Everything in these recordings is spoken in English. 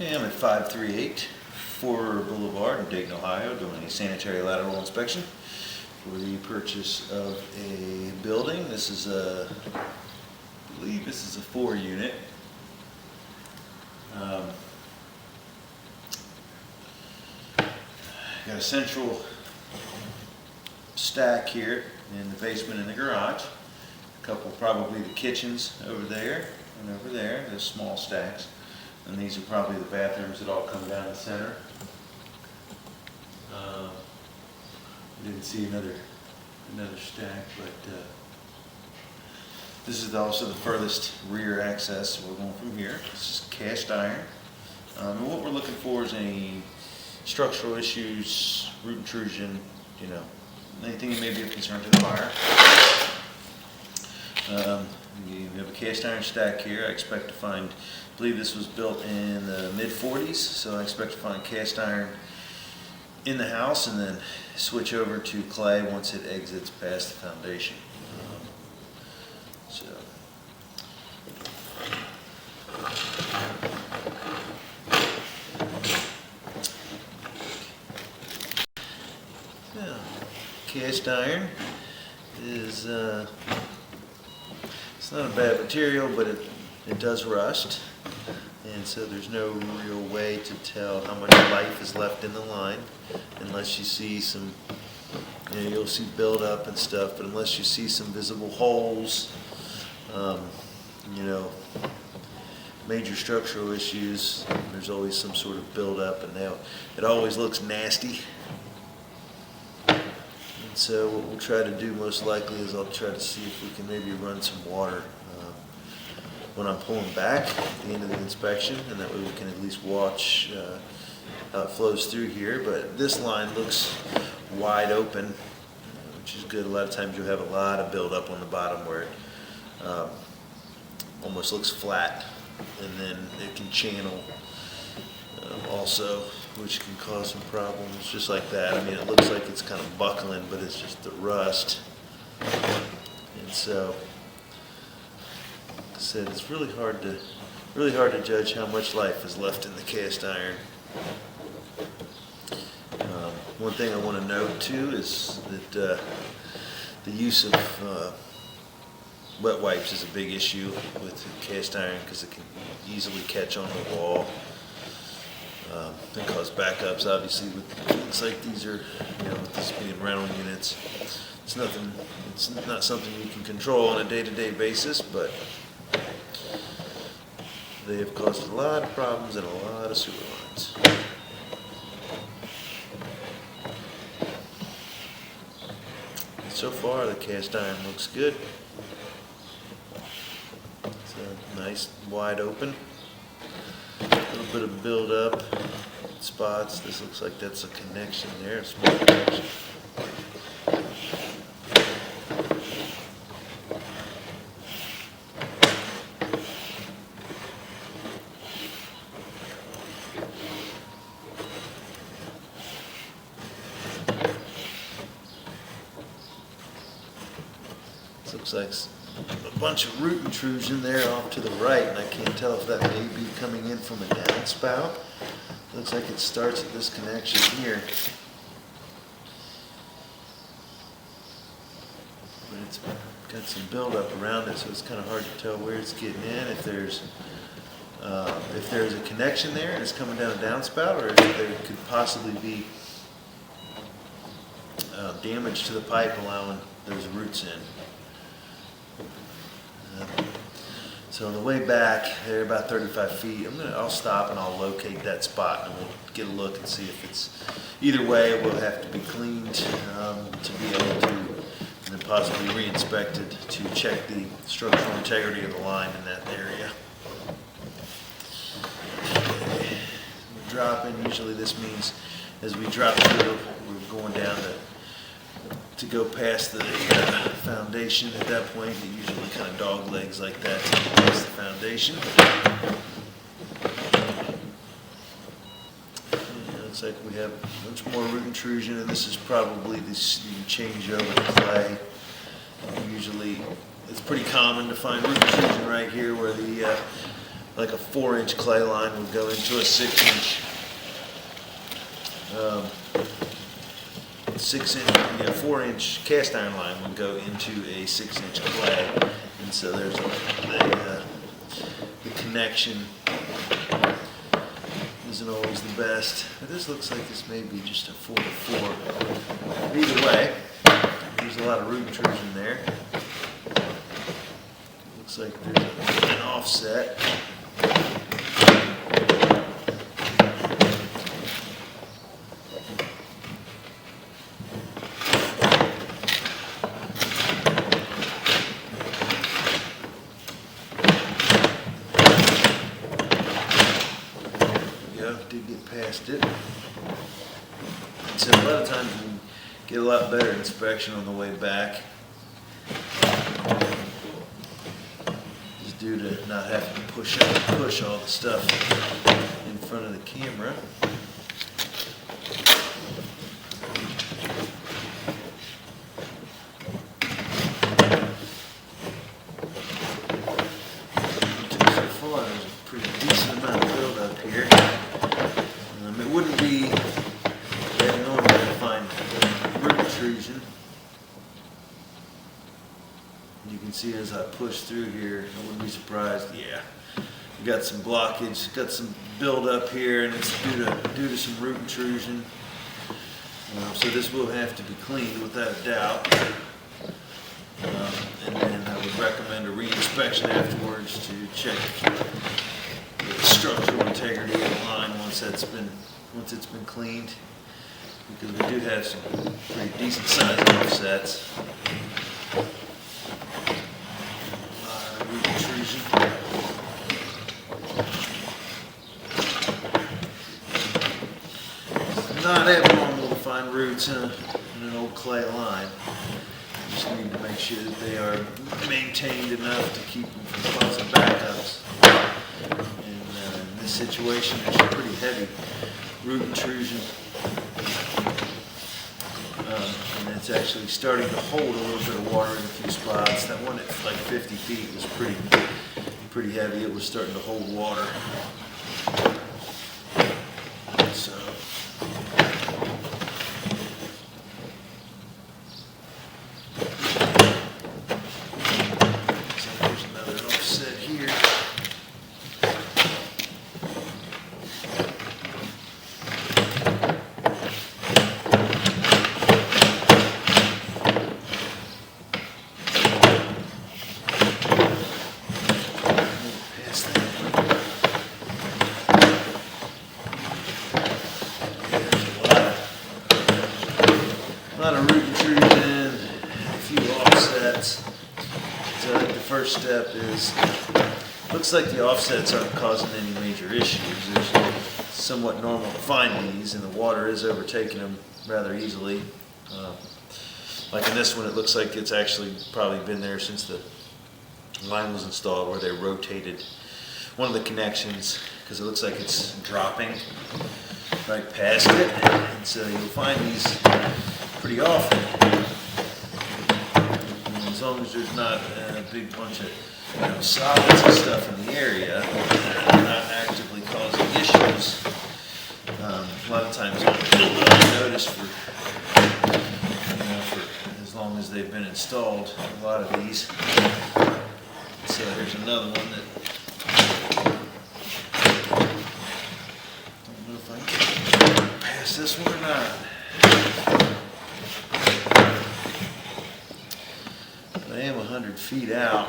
Okay, I'm at 538 Blvd in Dayton, Ohio, doing a sanitary lateral inspection for the purchase of a building. This is I believe this is a 4-unit. Got a central stack here in the basement and the garage. A couple, probably the kitchens over there and over there, those small stacks. And these are probably the bathrooms that all come down the center. I didn't see another stack, but this is also the furthest rear access. So we're going from here. This is cast iron. And what we're looking for is any structural issues, root intrusion, anything that may be of concern to the buyer. You have a cast iron stack here. I expect to find, I believe this was built in the mid-40s, so I expect to find cast iron in the house and then switch over to clay once it exits past the foundation. Cast iron is it's not a bad material, but it does rust, and so there's no real way to tell how much life is left in the line unless you see some, you'll see buildup and stuff, but unless you see some visible holes, major structural issues, there's always some sort of buildup, and now it always looks nasty. So what we'll try to do most likely is I'll try to see if we can maybe run some water when I'm pulling back at the end of the inspection, and that way we can at least watch how it flows through here. But this line looks wide open, which is good. A lot of times you'll have a lot of buildup on the bottom where it almost looks flat, and then it can channel also, which can cause some problems just like that. I mean, it looks like it's kind of buckling, but it's just the rust. And so, like I said, it's really hard to judge how much life is left in the cast iron. One thing I want to note too is that the use of wet wipes is a big issue with cast iron because it can easily catch on the wall. And cause backups, obviously, with things like these are, with these being rental units. It's not something you can control on a day-to-day basis, but they have caused a lot of problems in a lot of sewer lines. So far, the cast iron looks good. It's a nice, wide open. A little bit of build-up spots. This looks like that's a connection there, a small connection. This looks like a bunch of root intrusion there off to the right, and I can't tell if that may be coming in from a downspout. Looks like it starts at this connection here, but it's got some buildup around it, so it's kind of hard to tell where it's getting in. If there's a connection there and it's coming down a downspout, or if there could possibly be damage to the pipe allowing those roots in. So on the way back, they're about 35 feet. I'll stop and I'll locate that spot, and we'll get a look and see if it's, either way it will have to be cleaned to be able to, and then possibly re-inspected to check the structural integrity of the line in that area. Okay. We're dropping, usually this means as we drop through, we're going down to go past the foundation. At that point, it usually kind of dog legs like that to get past the foundation. Looks like we have much more root intrusion, and this is probably the change over to clay. Usually, it's pretty common to find root intrusion right here where the like a 4-inch clay line would go into a 6-inch, 4-inch cast iron line would go into a 6-inch clay, and so there's the connection isn't always the best. But this looks like this may be just a 4-to-4. Either way, there's a lot of root intrusion there. Looks like there's an offset. Did get past it. So a lot of times we get a lot better inspection on the way back, just due to not having to push all the stuff in front of the camera. So far, there's a pretty decent amount of buildup here. It wouldn't be abnormal to find root intrusion. You can see as I push through here, I wouldn't be surprised. Yeah, we got some blockage, got some buildup here, and it's due to some root intrusion. So this will have to be cleaned without a doubt. And then I would recommend a re-inspection afterwards to check the structural integrity of the line once it's been cleaned, because we do have some pretty decent sized offsets. Root intrusion. It's not abnormal to find roots in an old clay line. You just need to make sure that they are maintained enough to keep them from causing backups. In this situation, there's some pretty heavy root intrusion, and it's actually starting to hold a little bit of water in a few spots. That one at like 50 feet was pretty heavy. It was starting to hold water. So there's another offset here. A lot of root intrusion, a few offsets. So I think the first step is, looks like the offsets aren't causing any major issues. They're somewhat normal to find these, and the water is overtaking them rather easily. Like in this one, it looks like it's actually probably been there since the line was installed, where they rotated one of the connections, because it looks like it's dropping right past it. And so you'll find these pretty often. And as long as there's not a big bunch of solids and stuff in the area, they're not actively causing issues. A lot of times you'll notice for as long as they've been installed, a lot of these. So here's another one that don't know if I can pass this one or not. I am 100 feet out.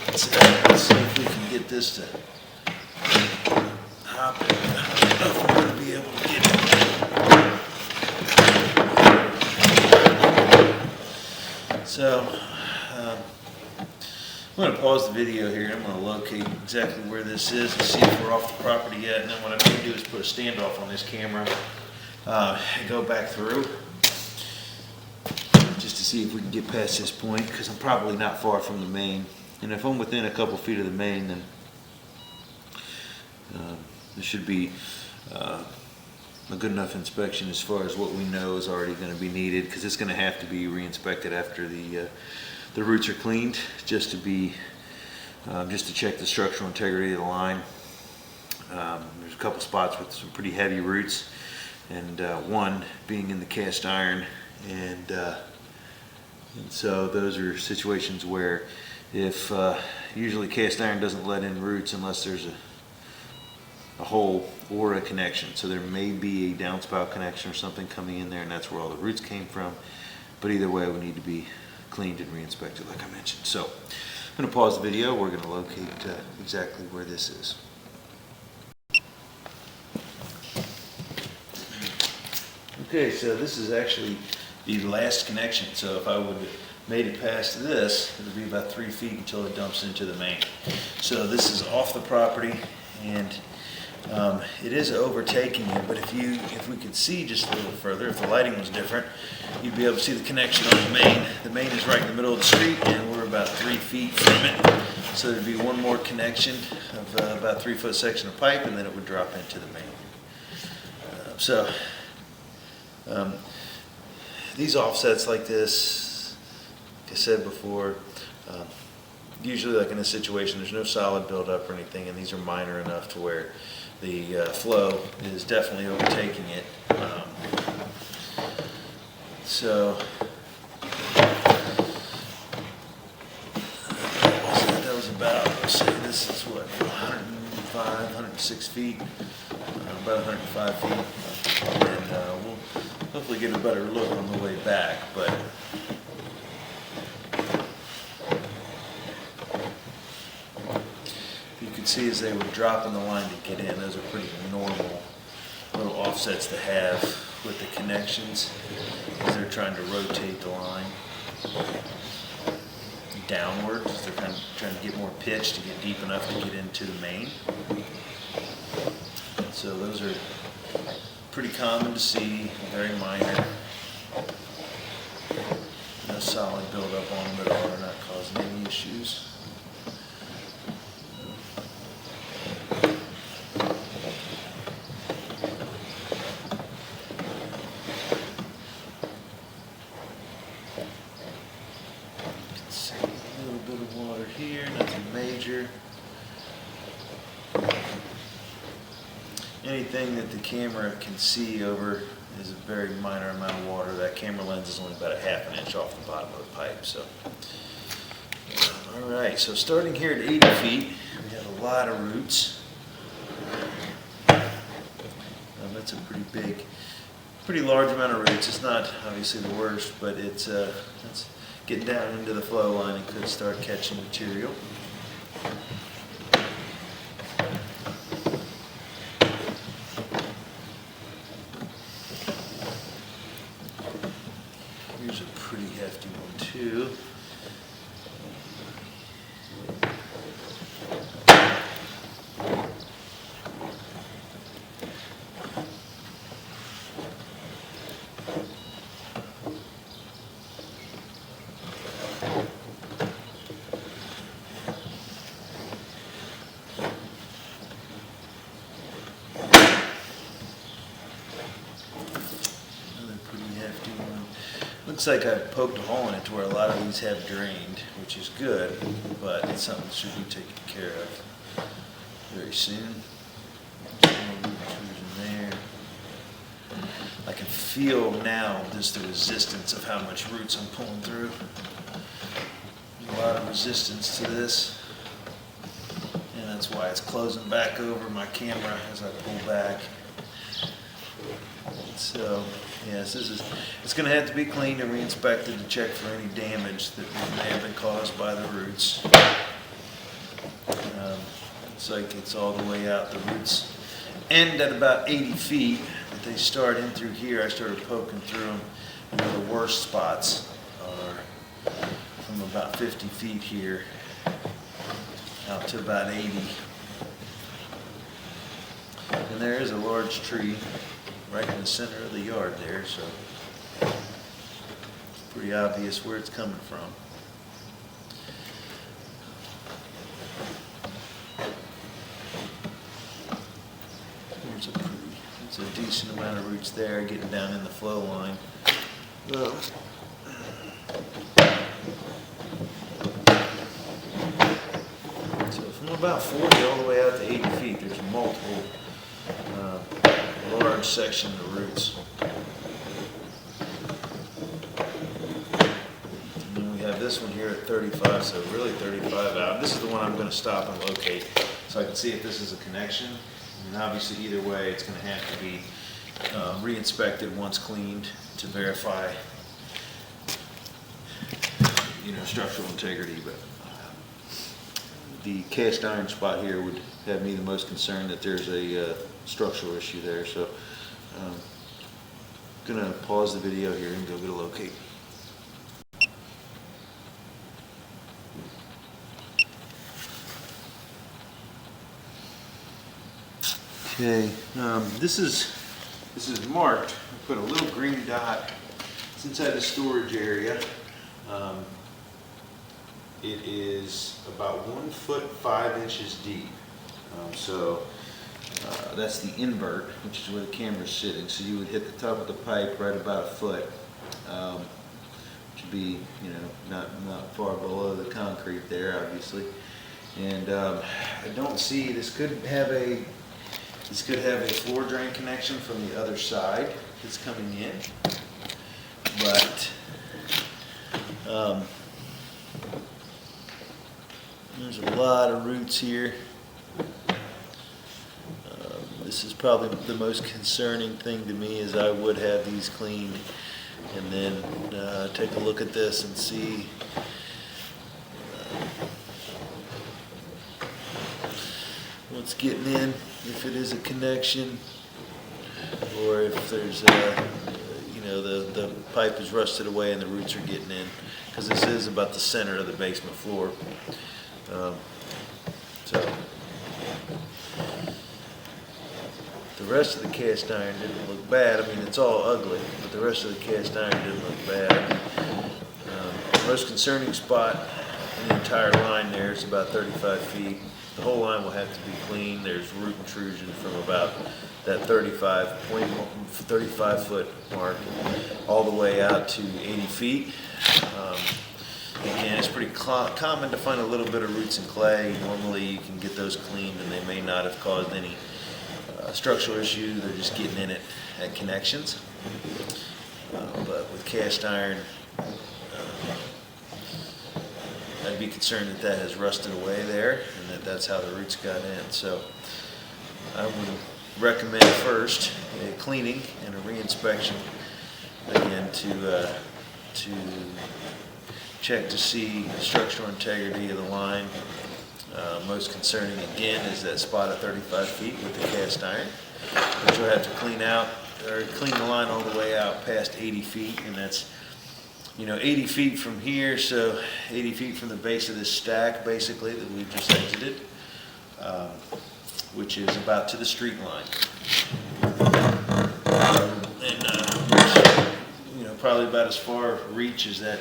Let's see if we can get this to hop. I don't know if we're going to be able to get it. So, I'm going to pause the video here. I'm going to locate exactly where this is and see if we're off the property yet. And then what I'm going to do is put a standoff on this camera and go back through, just to see if we can get past this point, because I'm probably not far from the main. And if I'm within a couple feet of the main, then there should be a good enough inspection as far as what we know is already going to be needed, because it's going to have to be re-inspected after the roots are cleaned, just to be just to check the structural integrity of the line. There's a couple spots with some pretty heavy roots, and one being in the cast iron, and so those are situations where if usually cast iron doesn't let in roots unless there's a hole or a connection. So there may be a downspout connection or something coming in there, and that's where all the roots came from. But either way, we need to be cleaned and re-inspected like I mentioned. So I'm going to pause the video. We're going to locate exactly where this is. Okay, so this is actually the last connection. So if I would have made it past this, it would be about 3 feet until it dumps into the main. So this is off the property, and it is overtaking it, but if we could see just a little further, if the lighting was different, you'd be able to see the connection on the main. The main is right in the middle of the street, and we're about 3 feet from it. So there'd be one more connection of about 3 foot section of pipe, and then it would drop into the main. These offsets like this, like I said before, usually like in this situation, there's no solid buildup or anything, and these are minor enough to where the flow is definitely overtaking it. So that was about, let's say this is what, 105, 106 feet, about 105 feet, and we'll hopefully get a better look on the way back. But you could see as they were dropping the line to get in, those are pretty normal little offsets to have with the connections as they're trying to rotate the line downward. They're kind of trying to get more pitch to get deep enough to get into the main. So those are pretty common to see, very minor. No solid buildup on them at all. They're not causing any issues. Anything that the camera can see over is a very minor amount of water. That camera lens is only about a ½ an inch off the bottom of the pipe. So, all right. So starting here at 80 feet, we have a lot of roots. That's a pretty large amount of roots. It's not obviously the worst, but it's getting down into the flow line and could start catching material. Here's a pretty hefty one too. Looks like I've poked a hole in it to where a lot of these have drained, which is good, but it's something that should be taken care of very soon. Some more roots in there. I can feel now just the resistance of how much roots I'm pulling through. There's a lot of resistance to this, and that's why it's closing back over my camera as I pull back. So, yes, it's going to have to be cleaned and re-inspected to check for any damage that may have been caused by the roots. It's like it's all the way out. The roots end at about 80 feet, but they start in through here. I started poking through them, and the worst spots are from about 50 feet here out to about 80. And there is a large tree right in the center of the yard there, so it's pretty obvious where it's coming from. It's a decent amount of roots there getting down in the flow line. about 40 all the way out to 80 feet. There's multiple large section of roots. And then we have this one here at 35, so really 35 out. This is the one I'm going to stop and locate so I can see if this is a connection. And obviously either way it's going to have to be re-inspected once cleaned to verify, you know, structural integrity. But the cast iron spot here would have me the most concerned that there's a structural issue there. So I'm gonna pause the video here and go get a locate. Okay, this is marked. I put a little green dot. It's inside the storage area. It is about 1 foot 5 inches deep. That's the invert, which is where the camera is sitting. So you would hit the top of the pipe right about a foot, which would be, you know, not far below the concrete there, obviously. And I don't see, this could have a floor drain connection from the other side that's coming in, but there's a lot of roots here. This is probably the most concerning thing to me, is I would have these cleaned and then take a look at this and see what's getting in, if it is a connection, or if there's you know, the pipe is rusted away and the roots are getting in, because this is about the center of the basement floor. So the rest of the cast iron didn't look bad. I mean, it's all ugly, but the rest of the cast iron didn't look bad. The most concerning spot in the entire line there is about 35 feet. The whole line will have to be cleaned. There's root intrusion from about that 35 foot mark all the way out to 80 feet. Again, it's pretty common to find a little bit of roots in clay. Normally you can get those cleaned and they may not have caused any structural issue. They're just getting in it at connections. But with cast iron, I'd be concerned that has rusted away there and that's how the roots got in. So I would recommend first a cleaning and a re-inspection, again, to check to see the structural integrity of the line. Most concerning, again, is that spot at 35 feet with the cast iron, which you'll have to clean out, or clean the line all the way out past 80 feet, and that's, you know, 80 feet from here, so 80 feet from the base of this stack, basically, that we've just exited, which is about to the street line. And which, you know, probably about as far reach as that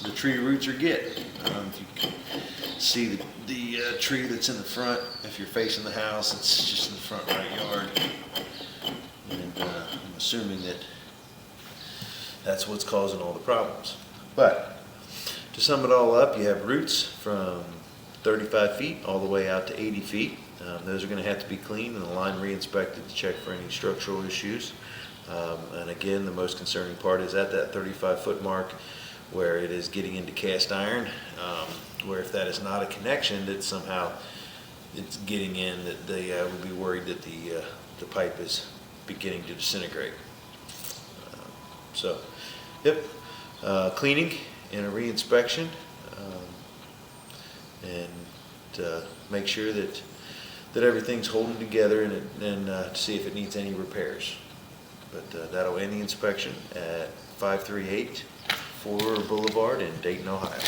the tree roots are getting. If you can see the tree that's in the front, if you're facing the house, it's just in the front right yard. And I'm assuming that that's what's causing all the problems. But to sum it all up, you have roots from 35 feet all the way out to 80 feet. Those are going to have to be cleaned and the line re-inspected to check for any structural issues. And again, the most concerning part is at that 35 foot mark where it is getting into cast iron, where if that is not a connection, that somehow it's getting in, that they would be worried that the pipe is beginning to disintegrate. So, yep, cleaning and a re-inspection, and make sure that everything's holding together, and to see if it needs any repairs. But that'll end the inspection at 538 Blvd in Dayton, Ohio.